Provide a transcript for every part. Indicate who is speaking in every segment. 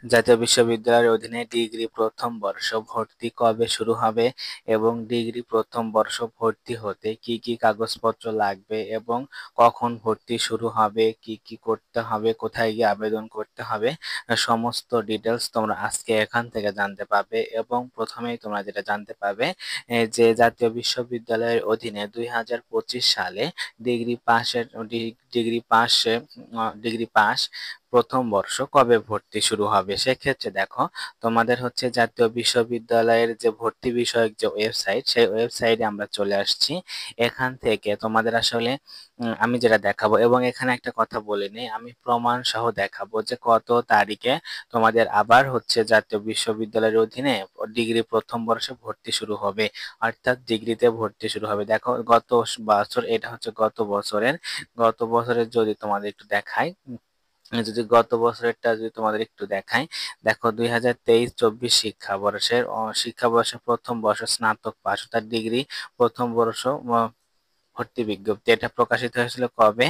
Speaker 1: জাতীয় বিশ্ববিদ্যালয়ের অধীনে ডিগ্রি প্রথম বর্ষ ভর্তি কবে শুরু হবে এবং ডিগ্রি প্রথম বর্ষ ভর্তি হতে কি কি কাগজপত্র লাগবে এবং কখন ভর্তি শুরু হবে, কি কি করতে হবে, কোথায় গিয়ে আবেদন করতে হবে, সমস্ত ডিটেলস তোমরা আজকে এখান থেকে জানতে পারবে। এবং প্রথমেই তোমরা যেটা জানতে পারবে যে জাতীয় বিশ্ববিদ্যালয়ের অধীনে 2025 সালে ডিগ্রি পাশের ডিগ্রি পাস প্রথম বর্ষ কবে ভর্তি শুরু হবে। সেক্ষেত্রে দেখো, তোমাদের হচ্ছে জাতীয় বিশ্ববিদ্যালয়ের যে ভর্তি বিষয়ক যে ওয়েবসাইট, সেই ওয়েবসাইটে আমরা চলে আসছি। এখান থেকে তোমাদের আসলে আমি যেটা দেখাবো, এবং এখানে একটা কথা বলে নিই, আমি প্রমাণ সহ দেখাবো যে কত তারিখে তোমাদের আবার হচ্ছে জাতীয় বিশ্ববিদ্যালয়ের অধীনে ডিগ্রি প্রথম বর্ষে ভর্তি শুরু হবে, অর্থাৎ ডিগ্রিতে ভর্তি শুরু হবে। দেখো, গত বছর, এটা হচ্ছে গত বছরের যদি তোমাদের একটু দেখাই, যদি গত বছরেরটা যদি তোমাদের একটু দেখাই, দেখো 2023-24 শিক্ষাবর্ষের প্রথম বর্ষ স্নাতক পাশ অর্থাৎ ডিগ্রি প্রথম বর্ষ ভর্তি বিজ্ঞপ্তি, এটা প্রকাশিত হয়েছিল কবে?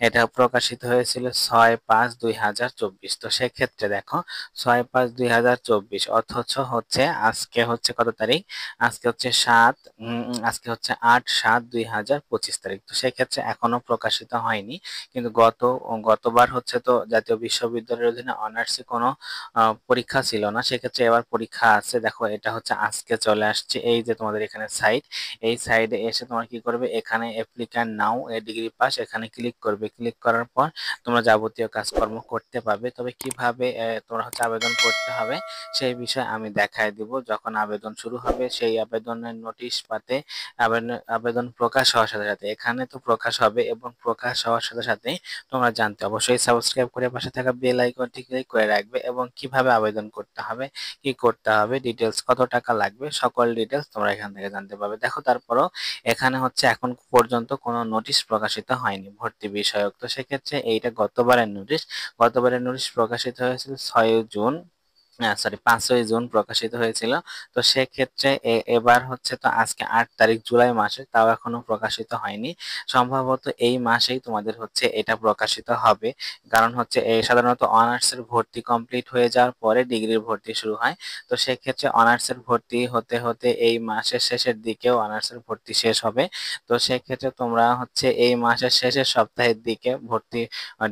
Speaker 1: এটা প্রকাশিত হয়েছিল 6/5/2024। তো সেক্ষেত্রে দেখো, 6/5/2024 অথচ হচ্ছে আজকে হচ্ছে কত তারিখ? আজকে হচ্ছে 8/7/2025 তারিখ। তো সেক্ষেত্রে এখনো প্রকাশিত হয়নি। কিন্তু গতবার হচ্ছে তো জাতীয় বিশ্ববিদ্যালয়ের অধীনে অনার্সে কোনো পরীক্ষা ছিল না, সেক্ষেত্রে এবার পরীক্ষা আছে। দেখো, এটা হচ্ছে আজকে চলে আসছে। এই যে তোমাদের এখানে সাইট, এই সাইডে এসে তোমরা কি করবে, এখানে অ্যাপ্লিক্যান্ট নাও এ ডিগ্রি পাস, এখানে ক্লিক করবে। ক্লিক করার পর তোমরা যাবতীয় কাজকর্ম করতে পারবে। তবে কিভাবে তোমরা হচ্ছে আবেদন করতে হবে সেই বিষয়ে আমি দেখায় দিব যখন আবেদন শুরু হবে। সেই আবেদনের নোটিশ পাতে আবেদন প্রকাশ হওয়ার সাথে সাথে এখানে তো প্রকাশ হবে, এবং প্রকাশ হওয়ার সাথে সাথে তোমরা জানতে অবশ্যই সাবস্ক্রাইব করে পাশে থাকা বেল আইকনটি ক্লিক করে রাখবে। এবং কিভাবে আবেদন করতে হবে, কি করতে হবে, ডিটেলস কত টাকা লাগবে, সকল ডিটেলস তোমরা এখান থেকে জানতে পারবে। দেখো, তারপরও এখানে হচ্ছে এখন পর্যন্ত কোনো নোটিশ প্রকাশিত হয়নি ভর্তি বিষয়ক। তো সেক্ষেত্রে এইটা গতবারের নোটিশ প্রকাশিত হয়েছিল 6 জুন, সরি 5ই জুন প্রকাশিত হয়েছিল। তো সেক্ষেত্রে এবার হচ্ছে, তো আজকে 8 তারিখ জুলাই মাসে, তাও এখনো প্রকাশিত হয়নি। সম্ভবত এই মাসেই তোমাদের হচ্ছে এটা প্রকাশিত হবে। কারণ হচ্ছে সাধারণত অনার্সের ভর্তি কমপ্লিট হয়ে যাওয়ার পরে ডিগ্রির ভর্তি শুরু হয়। তো সেক্ষেত্রে অনার্সের ভর্তি হতে হতে এই মাসের শেষের দিকেও অনার্সের ভর্তি শেষ হবে। তো সেক্ষেত্রে তোমরা হচ্ছে এই মাসের শেষের সপ্তাহের দিকে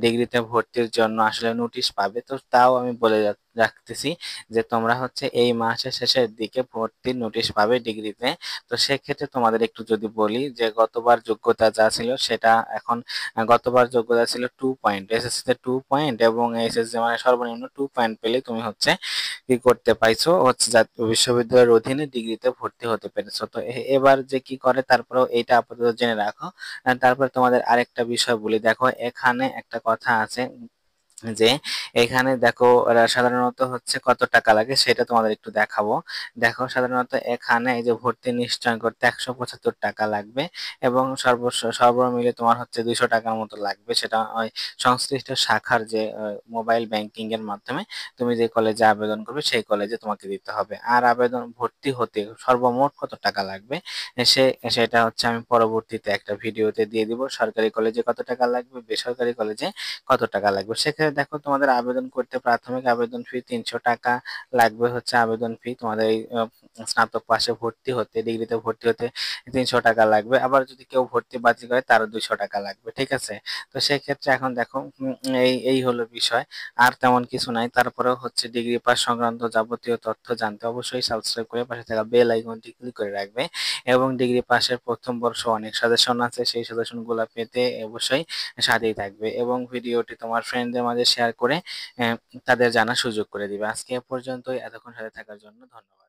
Speaker 1: ডিগ্রিতে ভর্তির জন্য আসলে নোটিশ পাবে। তো তাও আমি বলে রাখতেছি যে তোমরা হচ্ছে এই মাসের শেষের দিকে ভর্তির নোটিশ পাবে ডিগ্রিতে। তো সেক্ষেত্রে তোমাদের একটু যদি বলি যে গতবার যোগ্যতা যা ছিল সেটা এখন, গতবার যোগ্যতা ছিল 2 পয়েন্ট, এসএসসি তে 2 পয়েন্ট, এবং এইচএসসি মানে সর্বনিম্ন 2 পয়েন্ট পেলে তুমি হচ্ছে কি করতে পাইছো, হচ্ছে জাতীয় বিশ্ববিদ্যালয়ের অধীনে ডিগ্রিতে ভর্তি হতে পেরেছো। তো এবার যে কি করে, তারপরেও এইটা আপাতত জেনে রাখো। তারপরে তোমাদের আরেকটা বিষয় বলি। দেখো, এখানে একটা কথা আছে যে এখানে দেখো, ওরা সাধারণত হচ্ছে কত টাকা লাগে সেটা তোমাদের একটু দেখাবো। দেখো, সাধারণত এখানে এই যে ভর্তি নিশ্চয় করতে 175 টাকা লাগবে, এবং সর্বমিলে তোমার হচ্ছে 200 টাকার মতো লাগবে। সেটা ওই সংশ্লিষ্ট শাখার যে মোবাইল ব্যাংকিং এর মাধ্যমে তুমি যে কলেজে আবেদন করবে সেই কলেজে তোমাকে দিতে হবে। আর আবেদন ভর্তি হতে সর্বমোট কত টাকা লাগবে সে সেটা হচ্ছে আমি পরবর্তীতে একটা ভিডিওতে দিয়ে দিব। সরকারি কলেজে কত টাকা লাগবে, বেসরকারি কলেজে কত টাকা লাগবে। সেক্ষেত্রে দেখো, তোমাদের আবেদন করতে প্রাথমিক আবেদন ফি 300 টাকা লাগবে, হচ্ছে আবেদন ফি তোমাদের এই স্নাতক পাশে ভর্তি হতে, ডিগ্রিতে ভর্তি হতে 300 টাকা লাগবে। আবার যদি কেউ ভর্তি বাতিল করে তারও 200 টাকা লাগবে, ঠিক আছে? তো সেক্ষেত্রে এখন দেখো, এই এই হলো বিষয়, আর তেমন কিছু নাই। তারপরেও হচ্ছে ডিগ্রি পাস সংক্রান্ত যাবতীয় তথ্য জানতে অবশ্যই সাবস্ক্রাইব করে পাশে থাকা বেল আইকনটি ক্লিক করে রাখবে। এবং ডিগ্রি পাসের প্রথম বর্ষ অনেক সাজেশন আছে, সেই সাজেশনগুলো পেতে অবশ্যই সাথেই থাকবে, এবং ভিডিওটি তোমার ফ্রেন্ডদের মাঝে শেয়ার করে তাদের জানার সুযোগ করে দিবে। আজকে এ পর্যন্তই, এতক্ষণ সাথে থাকার জন্য ধন্যবাদ।